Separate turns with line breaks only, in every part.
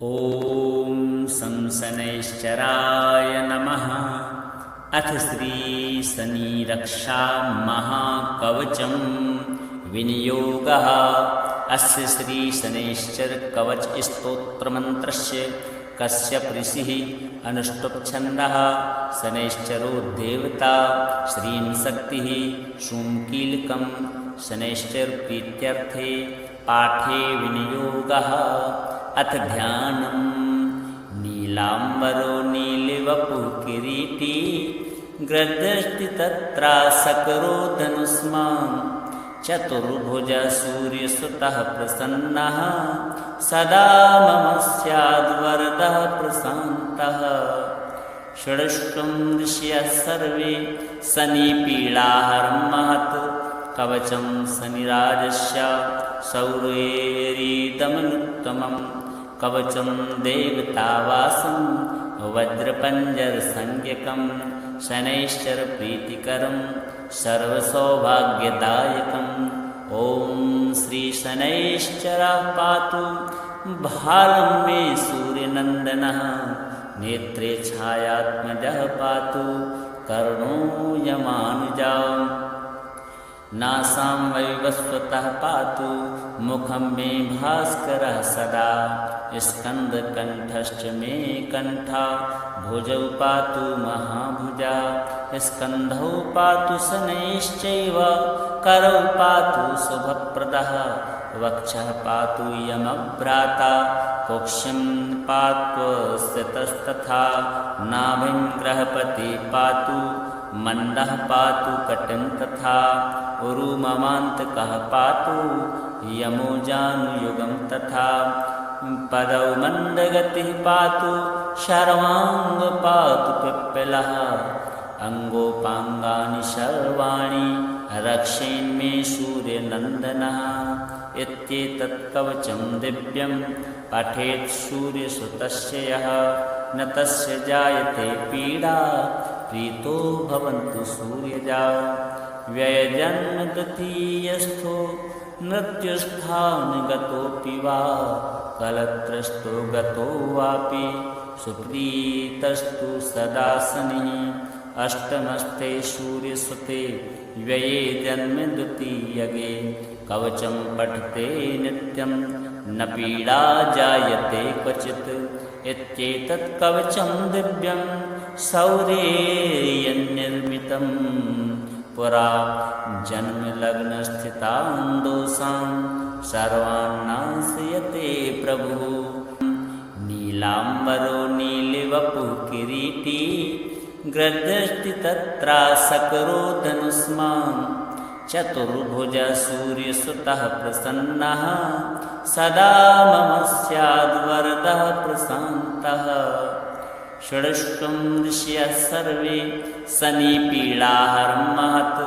ॐ सं शनैश्चराय नमः। अथ श्रीशनिरक्षामहाकवचं विनियोगः। अस्य श्रीशनैश्चरकवचस्तोत्रमन्त्रस्य कश्यप ऋषिः अनुष्टुप्छन्दः। शनैश्चरो देवता श्रीं शक्तिः शूंकीलकं शनैश्चरप्रीत्यर्थे पाठे विनियोगः। अथ ध्यानं नीलाम्बरो नीलिवपुः किरीटी ग्रदष्टि तत्रासकरो धनुष्मान् चतुर्भुजः सूर्यसुतः प्रसन्नः सदा मम स्याद्वरदः प्रशान्तः। षड्ष्टुं ऋषयः सर्वे शनिपीडाहरं महत् कवचं शनिराजस्य सौर्येरिदमनुत्तमं कवचं देवतावासं वज्रपञ्जरसंज्ञकं शनैश्चरप्रीतिकरं सर्वसौभाग्यदायकम्। ॐ श्रीशनैश्चरः पातु भालं मे सूर्यनन्दनः। नेत्रे छायात्मजः पातु कर्णो यमानुजाम्। नासां वैवस्वतः पातु मुखं मे भास्करः सदा। स्कन्दकण्ठश्च मे कण्ठा भुजौ पातु महाभुजा। स्कन्धौ पातु शनैश्चैव करौ पातु शुभप्रदः। वक्षः पातु यमभ्राता कुक्षिं पातु स्थितस्तथा। नाभिं ग्रहपति पातु मण्डः पातु कटिं तथा। उरुममान्तकः पातु यमोजानुयुगं तथा। पदौ मन्दगतिः पातु शर्वाङ्ग पातु पिप्पलः। अङ्गोपाङ्गानि सर्वाणि रक्षेन्मे सूर्यनन्दनः। इत्येतत् कवचं दिव्यं पठेत् सूर्यसुतस्य यः न तस्य जायते पीडा प्रीतो भवन्तु सूर्यजा। व्ययजन्मद्वितीयस्थो मृत्युस्थानगतोऽपि वा कलत्रस्थो गतो वापि सुप्रीतस्तु सदा शनिः। अष्टमस्थे सूर्यसुते व्यये जन्म द्वितीयगे कवचं पठते नित्यं न पीडा जायते क्वचित्। इत्येतत् कवचं दिव्यं शौर्येयनिर्मितं पुरा जन्मलग्नस्थितान् दोषान् सर्वान् नाशयते प्रभुः। नीलाम्बरो नीलिवपुः किरीटी ग्रदष्टि तत्रासकरो धनुष्मान् चतुर्भुजः सूर्यसुतः प्रसन्नः सदा मम स्याद्वरदः प्रशान्तः। षड्ष्टुं ऋषयः सर्वे शनिपीडाहरं महत्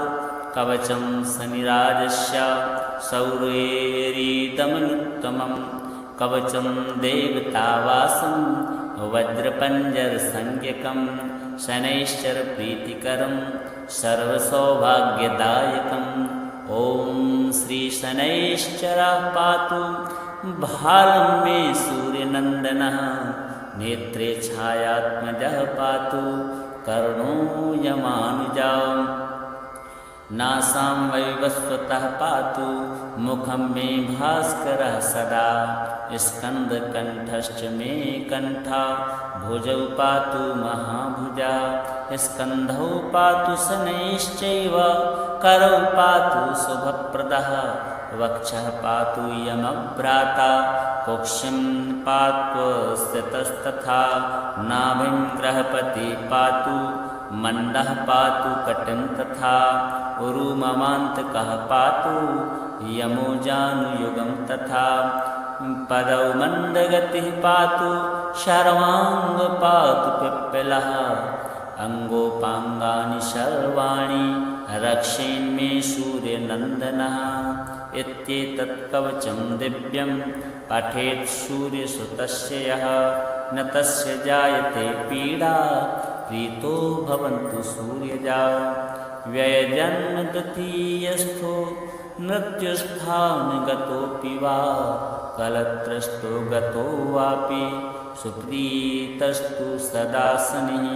कवचं शनिराजस्य सौर्येरिदमनुत्तमं कवचं देवतावासं वज्रपञ्जरसंज्ञकं शनैश्चरप्रीतिकरं सर्वसौभाग्यदायकम्। ॐ श्रीशनैश्चरः पातु भालं मे सूर्यनन्दनः। नेत्रे छायात्मजः पातु कर्णो यमानुजाम्। नासां वैवस्वतः पातु मुखं मे भास्करः सदा। स्कन्दकण्ठश्च मे कण्ठा भुजौ पातु महाभुजा। स्कन्धौ पातु शनैश्चैव करौ पातु शुभप्रदः। वक्षः पातु यमभ्राता कुक्षिं पातु स्थितस्तथा। नाभिं ग्रहपति पातु मण्डः पातु कटिं तथा। उरुममान्तकः पातु यमोजानुयुगं तथा। पदौ मन्दगतिः पातु शर्वाङ्ग पातु पिप्पलः। अङ्गोपाङ्गानि सर्वाणि रक्षेन्मे सूर्यनन्दनः। इत्येतत् कवचं दिव्यं पठेत् सूर्यसुतस्य यः न तस्य जायते पीडा प्रीतो भवन्तु सूर्यजा। व्ययजन्मद्वितीयस्थो मृत्युस्थानगतोऽपि वा कलत्रस्तो गतो वापि सुप्रीतस्तु सदा शनिः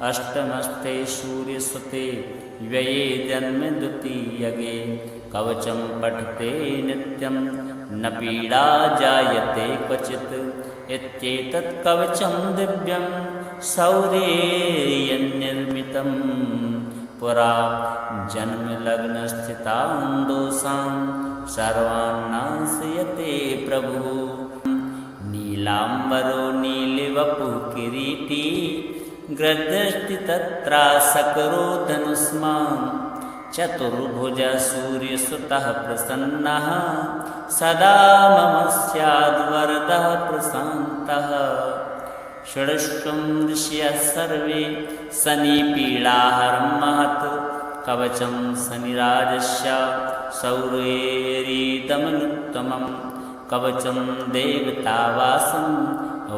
अष्टमस्ते सूर्यसुते व्यये जन्म द्वितीयगे कवचं पठते नित्यं न पीडा जायते क्वचित् इत्येतत् कवचं दिव्यं शौर्येयन्निर्मितं पुरा जन्मलग्नस्थितां दोषां सर्वान् नाशयते प्रभुः नीलाम्बरो नीलिवपुः किरीटी ग्रदष्टि तत्रासकरो धनुष्मान् चतुर्भुजः सूर्यसुतः प्रसन्नः सदा मम स्याद्वरदः प्रशान्तः षड्ष्वं ऋषयः सर्वे शनिपीडाहरं महत् कवचं शनिराजस्य शौर्येरिदमनुत्तमं कवचं देवतावासं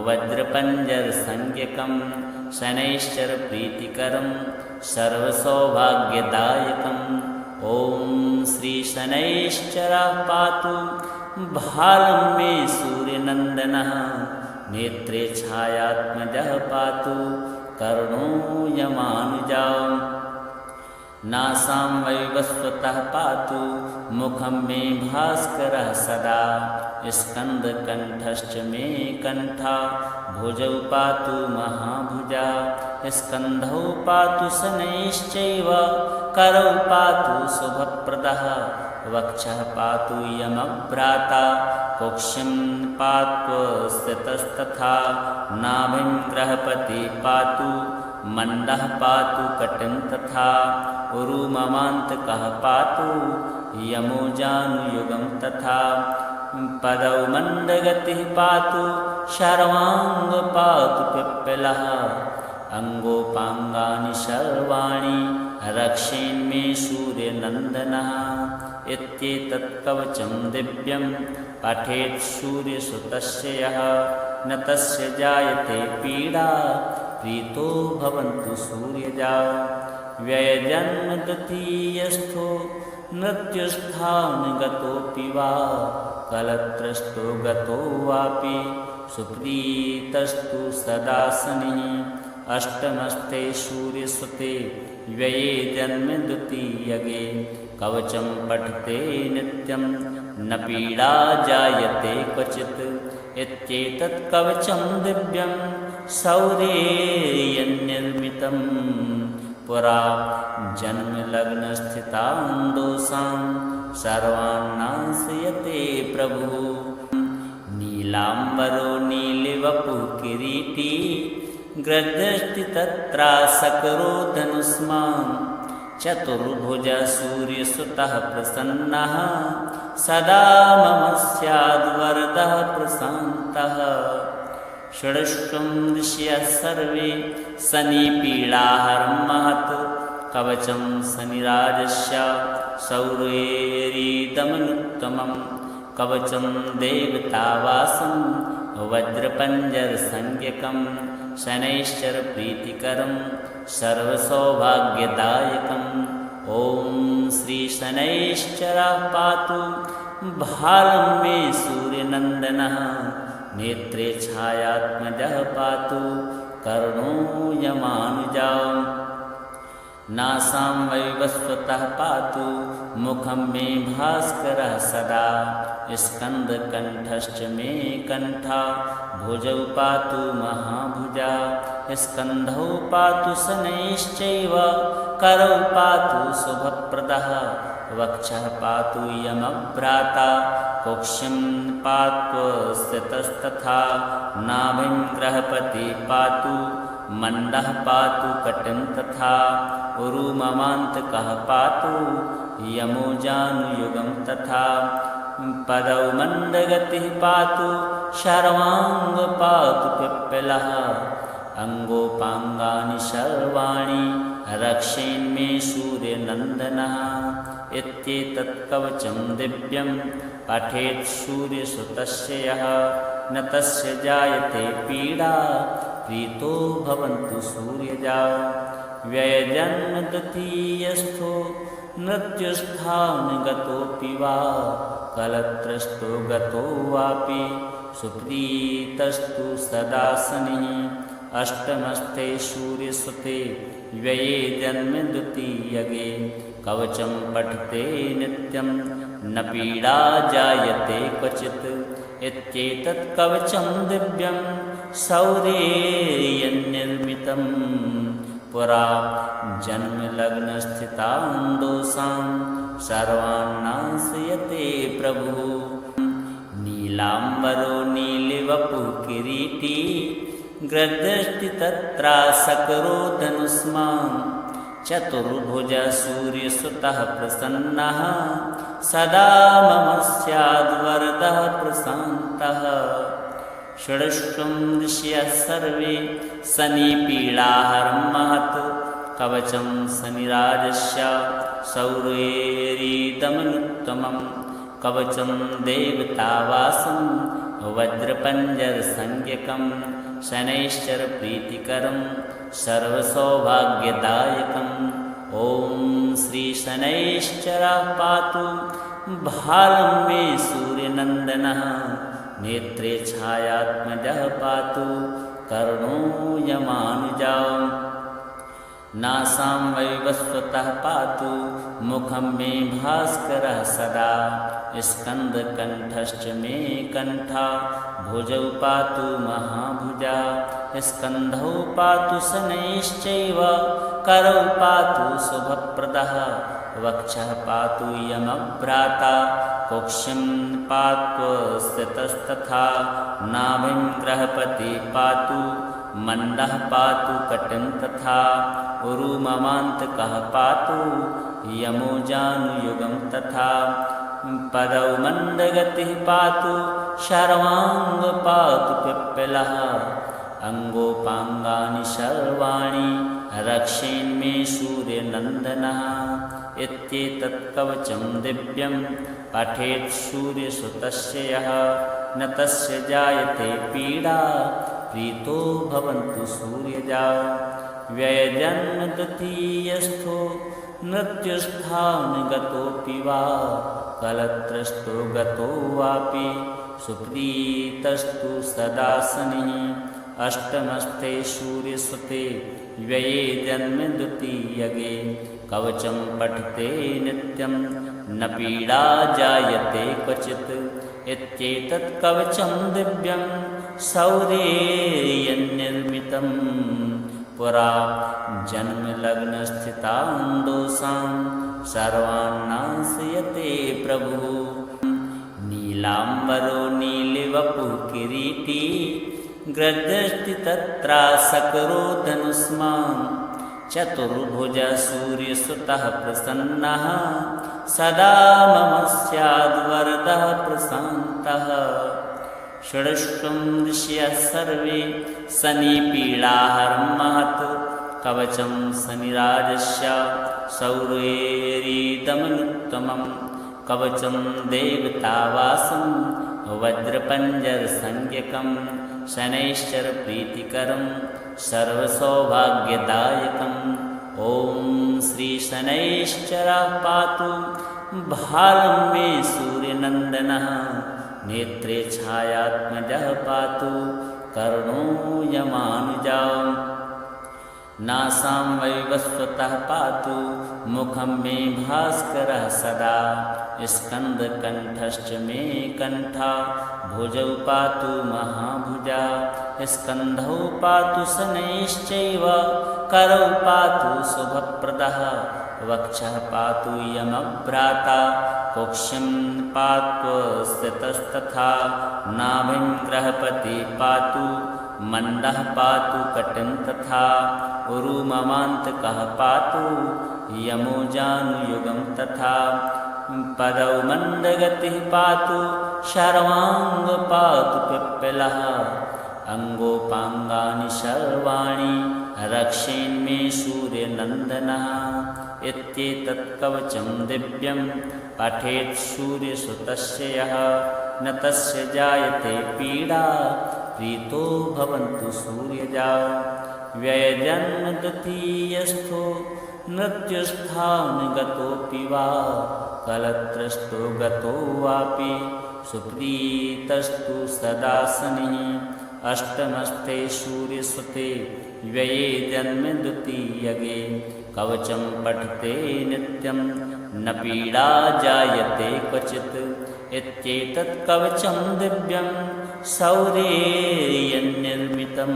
वज्रपञ्जरसंज्ञकं शनैश्चरप्रीतिकरं सर्वसौभाग्यदायकम् ॐ श्रीशनैश्चरः पातु भालं मे सूर्यनन्दनः नेत्रे छायात्मजः पातु कर्णो यमानुजां नासां वैवस्वतः पातु मुखं मे भास्करः सदा स्कन्दकण्ठश्च मे कण्ठा भुजौ पातु महाभुजा स्कन्धौ पातु शनैश्चैव करौ पातु शुभप्रदः वक्षः पातु यमभ्राता कुक्षिं पातु स्थितस्तथा नाभिं ग्रहपति पातु मण्डः पातु कटिं तथा उरुममान्तकः पातु यमो जानुयुगं तथा पदौ मन्दगतिः पातु शर्वाङ्ग पातु पिप्पलः अङ्गोपाङ्गानि सर्वाणि रक्षेन्मे सूर्यनन्दनः इत्येतत् कवचं दिव्यं पठेत् सूर्यसुतस्य यः न तस्य जायते पीडा प्रीतो भवन्तु सूर्यजा व्ययजन्म द्वितीयस्थो मृत्युस्थानगतोऽपि वा कलत्रस्तो गतो वापि सुप्रीतस्तु सदा शनिः अष्टमस्ते सूर्यसुते व्यये जन्म द्वितीयगे कवचं पठते नित्यं न पीडा जायते क्वचित् इत्येतत् कवचं दिव्यं शौर्येयन्निर्मितं पुरा जन्मलग्नस्थितां दोषां सर्वान् नाशयते प्रभुः नीलाम्बरो नीलिवपुः किरीटी ग्रदष्टि तत्रासकरो धनुष्मान् चतुर्भुजः सूर्यसुतः प्रसन्नः सदा मम स्याद्वरदः प्रशान्तः षड्ष्वं ऋषयः सर्वे शनिपीडाहरं महत् कवचं शनिराजस्य शौर्येरिदमनुत्तमं कवचं देवतावासं वज्रपञ्जरसंज्ञकं शनैश्चरप्रीतिकरं सर्वसौभाग्यदायकम् ॐ श्रीशनैश्चरः पातु भालं मे सूर्यनन्दनः नेत्रे छायात्मजः पातु कर्णो यमानुजां नासां वैवस्वतः पातु मुखं मे भास्करः सदा स्कन्दकण्ठश्च मे कण्ठा भुजौ पातु महाभुजा स्कन्धौ पातु शनैश्चैव करौ पातु शुभप्रदः वक्षः पातु यमभ्राता कुक्षिं पातु स्थितस्तथा नाभिं ग्रहपति पातु मण्डः पातु कटिं तथा उरुममान्तकः पातु यमो जानुयुगं तथा पदौ मन्दगतिः पातु शर्वाङ्ग पातु पिप्पलः अङ्गोपाङ्गानि सर्वाणि रक्षेन्मे सूर्यनन्दनः इत्येतत् कवचं दिव्यं पठेत् सूर्यसुतस्य यः न तस्य जायते पीडा प्रीतो भवन्तु सूर्यजा व्ययजन्म द्वितीयस्थो मृत्युस्थानगतोऽपि वा कलत्रस्तो गतो वापि सुप्रीतस्तु सदा शनिः अष्टमस्ते सूर्यसुते व्यये जन्म द्वितीयगे कवचं पठते नित्यं न पीडा जायते क्वचित् इत्येतत् कवचं दिव्यं शौर्येयन्निर्मितं पुरा जन्मलग्नस्थितान् दोषान् सर्वान् नाशयते प्रभुः नीलाम्बरो नीलिवपुः किरीटी ग्रदृष्टि तत्रासकरो धनुष्मान् चतुर्भुजः सूर्यसुतः प्रसन्नः सदा मम स्याद्वरदः प्रशान्तः षड्ष्वं ऋषयः सर्वे शनिपीडाहरं महत् कवचं शनिराजस्य शौर्येरिदमनुत्तमं कवचं देवतावासं वज्रपञ्जरसंज्ञकं शनैश्चरप्रीतिकरं सर्वसौभाग्यदायकम् ॐ श्रीशनैश्चरः पातु भालं मे सूर्यनन्दनः नेत्रे छायात्मजः पातु कर्णो यमानुजः नासां वैवस्वतः पातु मुखं मे भास्करः सदा स्कन्दकण्ठश्च मे कण्ठा भुजौ पातु महाभुजा स्कन्धौ पातु शनैश्चैव करौ पातु शुभप्रदः वक्षः पातु यमभ्राता कुक्षिं पातु स्थितस्तथा नाभिं ग्रहपति पातु मण्डः पातु कटिं तथा उरुममान्तकः पातु यमो जानुयुगं तथा पदौ मन्दगतिः पातु शर्वाङ्ग पातु पिप्पलः अङ्गोपाङ्गानि सर्वाणि रक्षेन्मे सूर्यनन्दनः इत्येतत् कवचं दिव्यं पठेत् सूर्यसुतस्य यः न तस्य जायते पीडा प्रीतो भवन्तु सूर्यजा व्ययजन्म द्वितीयस्थो मृत्युस्थानगतोऽपि वा कलत्रस्तो गतो वापि सुप्रीतस्तु सदा शनिः अष्टमस्ते सूर्यसुते व्यये जन्म द्वितीयगे कवचं पठते नित्यं न पीडा जायते क्वचित् इत्येतत् कवचं दिव्यं शौर्येयन्निर्मितं पुरा जन्मलग्नस्थितान् दोषान् सर्वान् नाशयते प्रभुः नीलाम्बरो नीलिवपुः किरीटी ग्रदृष्टि तत्रासकरो धनुष्मान् चतुर्भुजः सूर्यसुतः प्रसन्नः सदा मम स्याद्वरदः प्रशान्तः षड्ष्वं ऋषयः सर्वे शनिपीडाहरं महत् कवचं शनिराजस्य शौर्येरिदमनुत्तमं कवचं देवतावासं वज्रपञ्जरसंज्ञकं शनैश्चरप्रीतिकरं सर्वसौभाग्यदायकम् ॐ श्रीशनैश्चरः पातु भालं मे सूर्यनन्दनः नेत्रे छायात्मजः पातु कर्णो यमानुजः नासां वैवस्वतः पातु मुखं मे भास्करः सदा स्कन्दकण्ठश्च मे कण्ठा भुजौ पातु महाभुजा स्कन्धौ पातु शनैश्चैव करौ पातु शुभप्रदः वक्षः पातु यमभ्राता कुक्षिं पातु स्थितस्तथा नाभिं ग्रहपति पातु मण्डः पातु कटिं तथा उरुममान्तकः पातु यमो जानुयुगं तथा पदौ मन्दगतिः पातु शर्वाङ्ग पातु पिप्पलः अङ्गोपाङ्गानि सर्वाणि रक्षेन्मे सूर्यनन्दनः इत्येतत् कवचं दिव्यं पठेत् सूर्यसुतस्य यः न तस्य जायते पीडा प्रीतो भवन्तु सूर्यजा व्ययजन्म द्वितीयस्थो मृत्युस्थानगतोऽपि वा कलत्रस्तो गतो वापि सुप्रीतस्तु सदा शनिः अष्टमस्ते सूर्यसुते व्यये जन्म द्वितीयगे कवचं पठते नित्यं न पीडा जायते क्वचित् इत्येतत् कवचं दिव्यं शौर्येयन्निर्मितं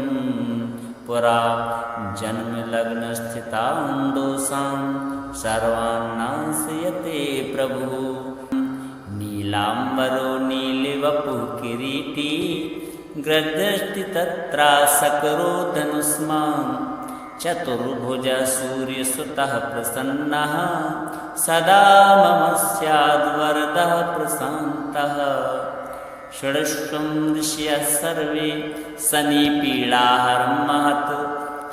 पुरा जन्मलग्नस्थितां दोषां सर्वान् नाशयते प्रभुः नीलाम्बरो नीलिवपुः किरीटी गृह्यष्टि तत्रासकरो धनुष्मान् चतुर्भुजः सूर्यसुतः प्रसन्नः सदा मम स्याद्वरदः प्रशान्तः षड्शं ऋषयः सर्वे शनिपीडाहरं महत्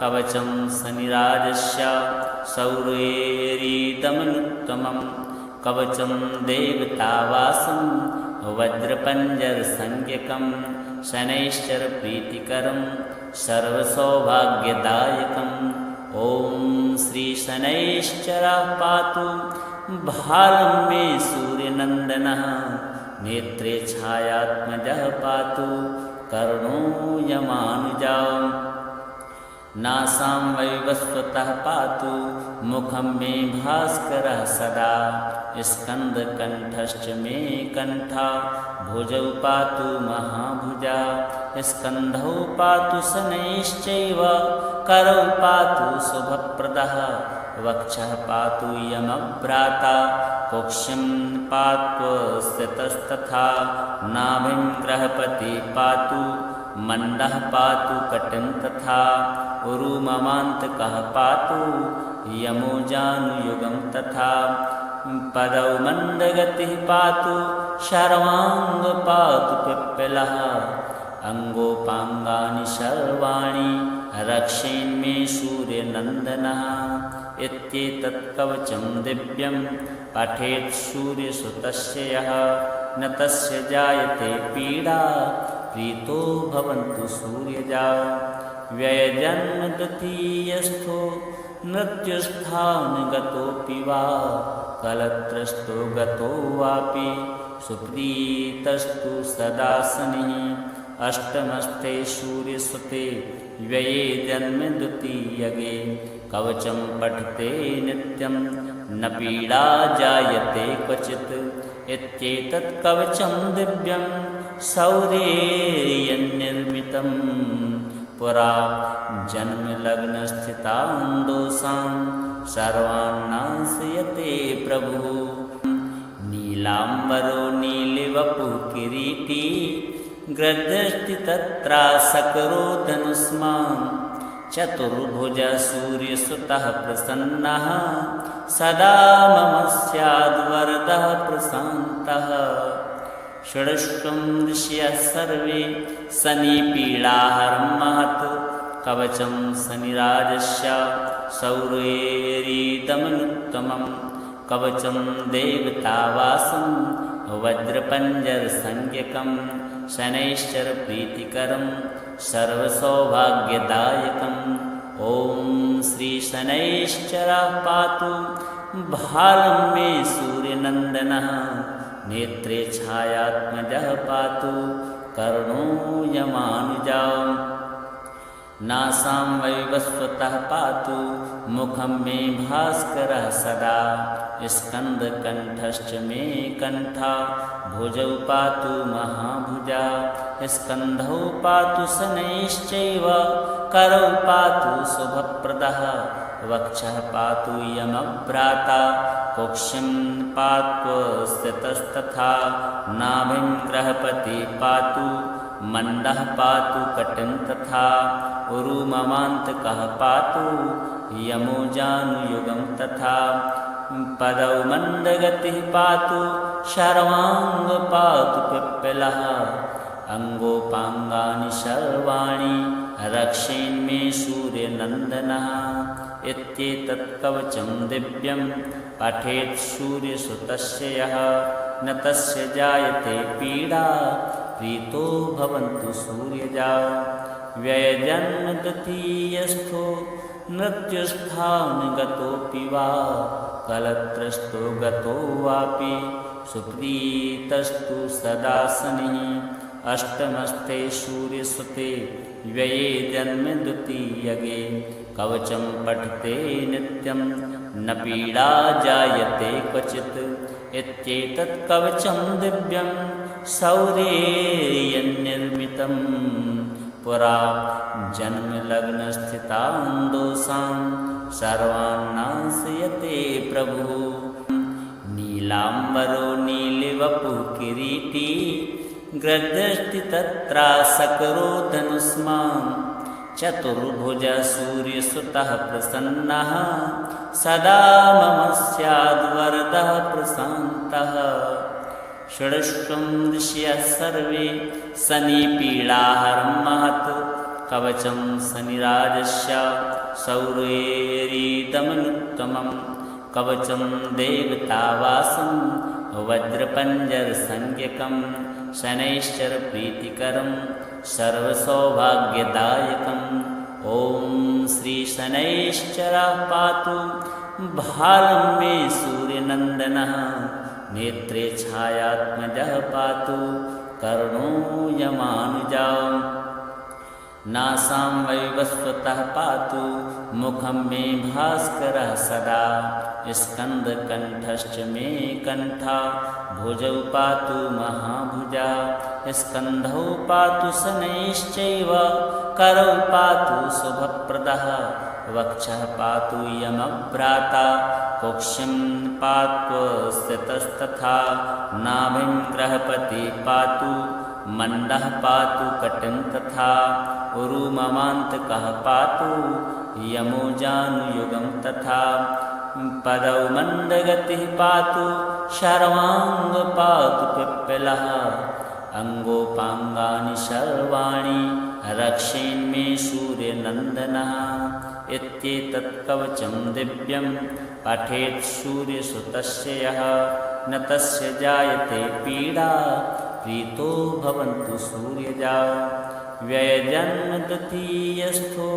कवचं शनिराजस्य शौर्येरिदमनुत्तमं कवचं देवतावासं वज्रपञ्जरसंज्ञकं शनैश्चरप्रीतिकरं सर्वसौभाग्यदायकम् ॐ श्रीशनैश्चरः पातु भालं मे सूर्यनन्दनः नेत्रे छायात्मजः पातु कर्णो यमानुजा नासां वैवस्वतः पातु मुखं मे भास्करः सदा स्कन्दकण्ठश्च मे कण्ठा भुजौ पातु महाभुजा स्कन्धौ पातु शनैश्चैव करौ पातु शुभप्रदः वक्षः पातु यमभ्राता कुक्षिं पातु स्थितस्तथा नाभिं ग्रहपति पातु मण्डः पातु कटिं तथा उरुममान्तकः पातु यमो जानुयुगं तथा पदौ मन्दगतिः पातु शर्वाङ्ग पातु पिप्पलः अङ्गोपाङ्गानि सर्वाणि रक्षेन्मे सूर्यनन्दनः इत्येतत् कवचं दिव्यं पठेत् सूर्यसुतस्य यः न तस्य जायते पीडा प्रीतो भवन्तु सूर्यजा व्ययजन्म द्वितीयस्थो मृत्युस्थानगतोऽपि वा कलत्रस्तो गतो वापि सुप्रीतस्तु सदा शनिः अष्टमस्ते सूर्यसुते व्यये जन्म द्वितीयगे कवचं पठते नित्यं न पीडा जायते क्वचित् इत्येतत् कवचं दिव्यं शौर्येयन्निर्मितं पुरा जन्मलग्नस्थितां दोषां सर्वान् नाशयते प्रभुः नीलाम्बरो नीलिवपुः किरीटी गृह्यष्टि तत्रासकरो धनुष्मान् चतुर्भुजः सूर्यसुतः प्रसन्नः सदा मम स्याद्वरदः प्रशान्तः षड्शं ऋषयः सर्वे शनिपीडाहरं महत् कवचं शनिराजस्य शौर्येरिदमनुत्तमं कवचं देवतावासं वज्रपञ्जरसंज्ञकं शनैश्चरप्रीतिकरं सर्वसौभाग्यदायकम् ॐ श्रीशनैश्चरः पातु भालं मे सूर्यनन्दनः नेत्रे छायात्मजः पातु कर्णो यमानुजा नासां वैवस्वतः पातु मुखं मे भास्करः सदा स्कन्दकण्ठश्च मे कण्ठा भुजौ पातु महाभुजा स्कन्धौ पातु शनैश्चैव करौ पातु शुभप्रदः वक्षः पातु यमभ्राता कुक्षिं पातु स्थितस्तथा नाभिं ग्रहपति पातु मण्डः पातु कटिं तथा उरुममान्तकः पातु यमो जानुयुगं तथा पदौ मन्दगतिः पातु शर्वाङ्ग पातु पिप्पलः अङ्गोपाङ्गानि सर्वाणि रक्षेन्मे सूर्यनन्दनः इत्येतत् कवचं दिव्यं पठेत् सूर्यसुतस्य यः न तस्य जायते पीडा प्रीतो भवन्तु सूर्यजा व्ययजन्म द्वितीयस्थो नृत्युस्थानगतोऽपि वा कलत्रस्थो गतो वापि सुप्रीतस्तु सदा शनिः अष्टमस्थे सूर्यसुते व्यये जन्म द्वितीयगे कवचं पठते नित्यं न पीडा जायते क्वचित् इत्येतत् कवचं दिव्यं शौर्येयन्निर्मितं पुरा जन्मलग्नस्थितान् दोषान् सर्वान् नाशयते प्रभुः नीलाम्बरो नीलिवपुः किरीटी गृह्यष्टि तत्रासकरो धनुष्मान् चतुर्भुजः सूर्यसुतः प्रसन्नः सदा मम स्याद्वरदः प्रशान्तः षड्शं ऋषयः सर्वे शनिपीडाहरं महत् कवचं शनिराजस्य शौर्येरिदमनुत्तमं कवचं देवतावासं वज्रपञ्जरसंज्ञकं शनैश्चरप्रीतिकरं सर्वसौभाग्यदायकम् ॐ श्रीशनैश्चरः पातु भालं मे सूर्यनन्दनः नेत्रे छायात्मजः पातु कर्णो यमानुजा नासां वैवस्वतः पातु मुखं मे भास्करः सदा स्कन्दकण्ठश्च मे कण्ठा भुजौ पातु महाभुजा स्कन्धौ पातु शनैश्चैव करौ पातु शुभप्रदः वक्षः पातु यमभ्राता कुक्षिं पातु स्थितस्तथा नाभिं ग्रहपति पातु मण्डः पातु कटिं तथा उरुममान्तकः पातु यमो जानुयुगं तथा पदौ मन्दगतिः पातु शर्वाङ्ग पातु पिप्पलः अङ्गोपाङ्गानि सर्वाणि रक्षेन्मे सूर्यनन्दनः इत्येतत् कवचं दिव्यं पठेत् सूर्यसुतस्य यः न तस्य जायते पीडा प्रीतो भवन्तु सूर्यजा व्ययजन्म द्वितीयस्थो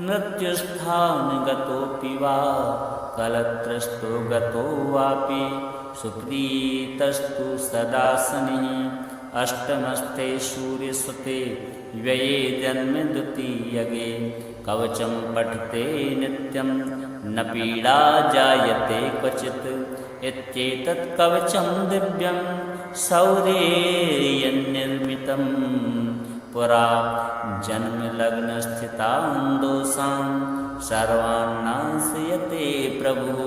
मृत्युस्थानगतोऽपि वा कलत्रस्थो गतो वापि सुप्रीतस्तु सदा शनिः अष्टमस्थे सूर्यसुते व्यये जन्म द्वितीयगे कवचं पठते नित्यं न पीडा जायते क्वचित् इत्येतत् कवचं दिव्यं शौर्येयन्निर्मितं पुरा जन्मलग्नस्थितान् दोषान् सर्वान् नाशयते प्रभुः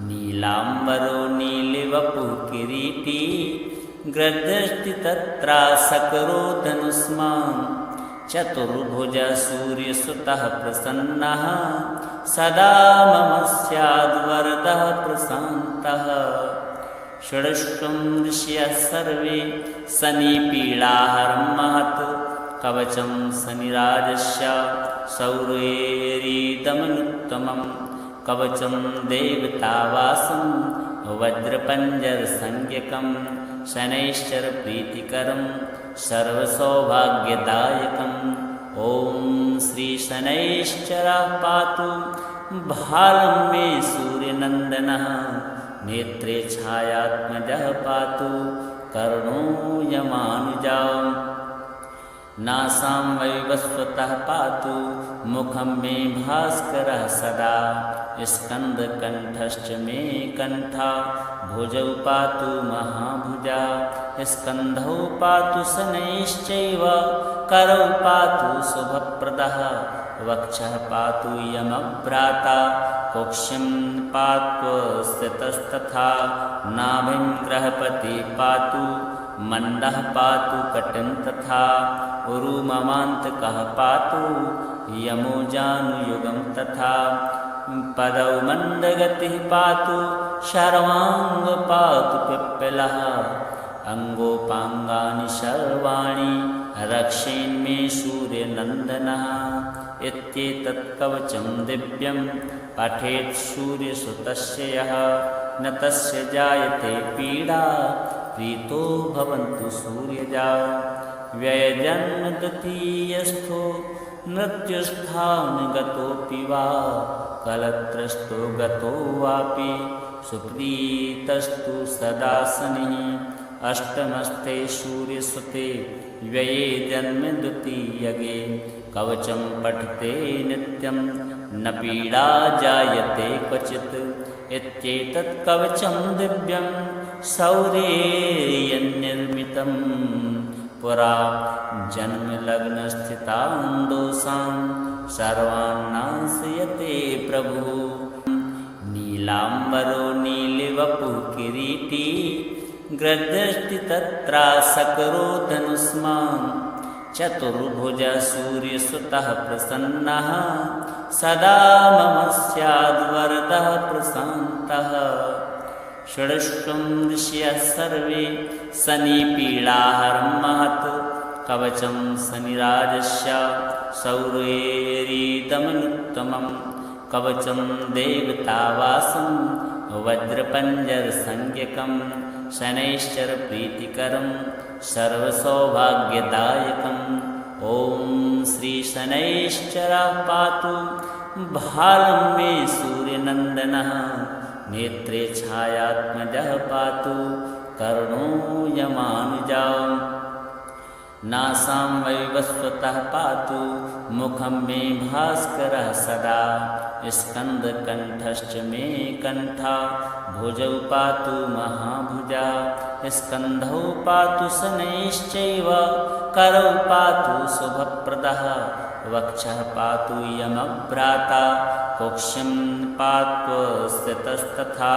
नीलाम्बरो नीलिवपुः किरीटी गृह्यष्टि तत्रासकरो धनुष्मान् चतुर्भुजः सूर्यसुतः प्रसन्नः सदा मम स्याद्वरदः प्रशान्तः षड्शं ऋषयः सर्वे शनिपीडाहरं महत् कवचं शनिराजस्य शौर्येरिदमनुत्तमं कवचं देवतावासं वज्रपञ्जरसंज्ञकं शनैश्चरप्रीतिकरं सर्वसौभाग्यदायकम् ॐ श्रीशनैश्चरः पातु भालं मे सूर्यनन्दनः नेत्रे छायात्मजः पातु कर्णो यमानुजा नासां वैवस्वतः पातु मुखं मे भास्करः सदा स्कन्दकण्ठश्च मे कण्ठा भुजौ पातु महाभुजा स्कन्धौ पातु शनैश्चैव करौ पातु शुभप्रदः वक्षः पातु यमभ्राता कुक्षिं पातु स्थितस्तथा नाभिं ग्रहपति पातु मण्डः पातु कटिं तथा उरुममान्तकः पातु यमो जानुयुगं तथा पदौ मन्दगतिः पातु शर्वाङ्ग पातु पिप्पलः अङ्गोपाङ्गानि सर्वाणि रक्षेन्मे सूर्यनन्दनः इत्येतत् कवचं दिव्यं पठेत् सूर्यसुतस्य यः न तस्य जायते पीडा प्रीतो भवन्तु सूर्यजा व्ययजन्मद्वितीयस्थो मृत्युस्थानगतोऽपि वा कलत्रस्थो गतो वापि सुप्रीतस्तु सदा शनिः अष्टमस्थे सूर्यसुते व्यये जन्म द्वितीयगे कवचं पठते नित्यं न पीडा जायते क्वचित् इत्येतत् कवचं दिव्यं शौर्येयन्निर्मितं पुरा जन्मलग्नस्थितान् दोषान् सर्वान् नाशयते प्रभुः नीलाम्बरो नीलिवपुः किरीटी ग्रदृष्टि तत्रासकरो धनुष्मान् चतुर्भुजः सूर्यसुतः प्रसन्नः सदा मम स्याद्वरदः प्रशान्तः षड्शं ऋषयः सर्वे शनिपीडाहरं महत् कवचं शनिराजस्य शौर्येरिदमनुत्तमं कवचं देवतावासं वज्रपञ्जरसंज्ञकं शनैश्चरप्रीतिकरं सर्वसौभाग्यदायकम् ॐ श्रीशनैश्चरः पातु भालं मे सूर्यनन्दनः नेत्रे छायात्मजः पातु कर्णो यमानुजा नासां वैवस्वतः पातु मुखं मे भास्करः सदा स्कन्दकण्ठश्च मे कण्ठा भुजौ पातु महाभुजा स्कन्धौ पातु शनैश्चैव करौ पातु शुभप्रदः वक्षः पातु यमभ्राता कुक्षिं पात्वस्थितस्तथा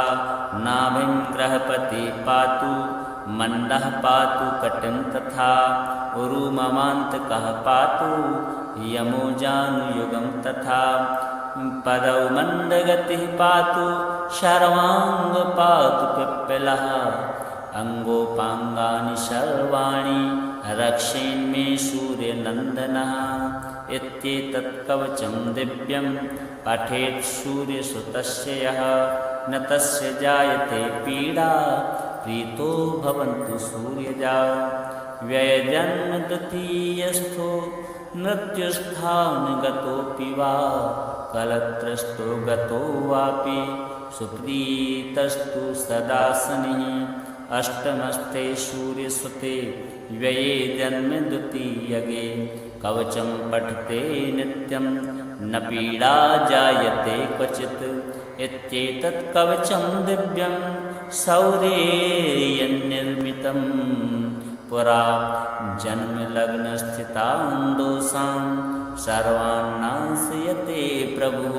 नाभिं ग्रहपति पातु मण्डः पातु कटिं तथा उरुममान्तकः पातु यमो जानुयुगं तथा पदौ मन्दगतिः पातु शर्वाङ्ग पातु पिप्पलः अङ्गोपाङ्गानि सर्वाणि रक्षेन्मे सूर्यनन्दनः इत्येतत् कवचं दिव्यं पठेत् सूर्यसुतस्य यः न तस्य जायते पीडा प्रीतो भवन्तु सूर्यजा व्ययजन्मद्वितीयस्थो मृत्युस्थानगतोऽपि वा कलत्रस्थो गतो वापि सुप्रीतस्तु सदा शनिः अष्टमस्थे सूर्यसुते व्यये जन्म द्वितीयगे कवचं पठते नित्यं न पीडा जायते क्वचित् इत्येतत् कवचं दिव्यं शौर्येयन्निर्मितं पुरा जन्मलग्नस्थितान् दोषान् सर्वान् नाशयते प्रभुः